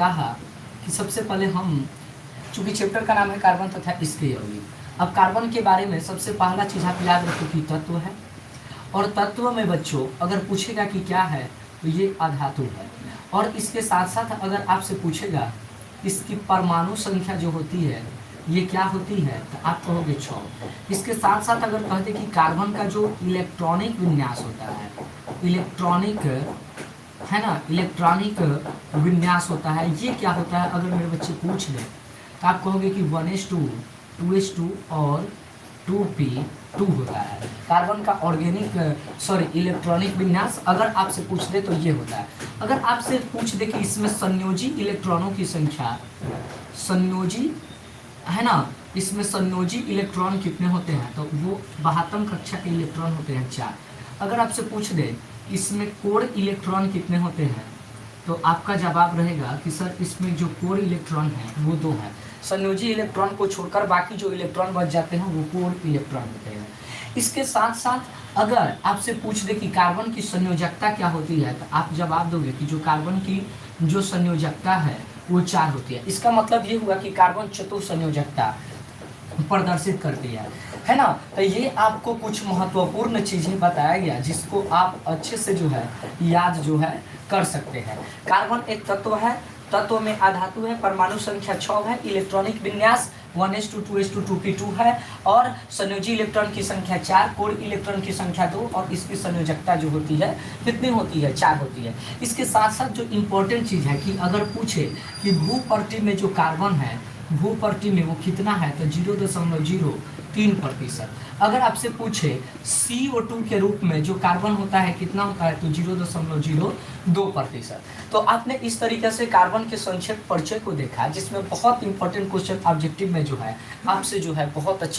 कहा कि सबसे पहले हम, चूंकि चैप्टर का नाम है कार्बन तथा इसके यौगिक, अब कार्बन के बारे में सबसे पहला चीज़ आप याद रखो कि तत्व है। और तत्व में बच्चों अगर पूछेगा कि क्या है तो ये अधातु है। और इसके साथ साथ अगर आपसे पूछेगा इसकी परमाणु संख्या जो होती है ये क्या होती है तो आप कहोगे 6। इसके साथ साथ अगर कहते कि कार्बन का जो इलेक्ट्रॉनिक विन्यास होता है, इलेक्ट्रॉनिक है ना, इलेक्ट्रॉनिक विन्यास होता है, ये क्या होता है अगर मेरे बच्चे पूछ ले तो आप कहोगे कि 1s2 2s2 और 2p2 होता है। कार्बन का इलेक्ट्रॉनिक विन्यास अगर आपसे पूछ दे तो ये होता है। अगर आपसे पूछ दे कि इसमें संयोजी इलेक्ट्रॉनों की संख्या, संयोजी है ना, इसमें संयोजी इलेक्ट्रॉन कितने होते हैं तो वो 72 कक्षा के इलेक्ट्रॉन होते हैं 4। अगर आपसे पूछ दे इसमें कोर इलेक्ट्रॉन कितने होते हैं तो आपका जवाब रहेगा कि सर इसमें जो कोर इलेक्ट्रॉन है वो 2 है। संयोजी इलेक्ट्रॉन को छोड़कर बाकी जो इलेक्ट्रॉन बच जाते हैं वो कोर इलेक्ट्रॉन होते हैं। इसके साथ साथ अगर आपसे पूछ दे कि कार्बन की संयोजकता क्या होती है तो आप जवाब दोगे कि जो कार्बन की जो संयोजकता है वो 4 होती है। इसका मतलब ये हुआ कि कार्बन चतुर संयोजकता प्रदर्शित करती है ना। तो ये आपको कुछ महत्वपूर्ण चीजें बताया गया जिसको आप अच्छे से जो है याद जो है कर सकते हैं। कार्बन एक तत्व है, तत्व में अधातु है, परमाणु संख्या 6 है, इलेक्ट्रॉनिक विन्यास 1s2 2s2 2p2 है और संयोजी इलेक्ट्रॉन की संख्या 4, कोर इलेक्ट्रॉन की संख्या 2 और इसकी संयोजकता जो होती है कितनी होती है 4 होती है। इसके साथ साथ जो इम्पोर्टेंट चीज़ है कि अगर पूछे कि भूपर्टी में जो कार्बन है भूपर्टी में वो कितना है तो 0.03%। अगर आपसे पूछे CO2 के रूप में जो कार्बन होता है कितना होता है तो 0.02%। तो आपने इस तरीके से कार्बन के संक्षेप परिचय को देखा जिसमें बहुत इंपॉर्टेंट क्वेश्चन ऑब्जेक्टिव में जो है आपसे जो है बहुत अच्छे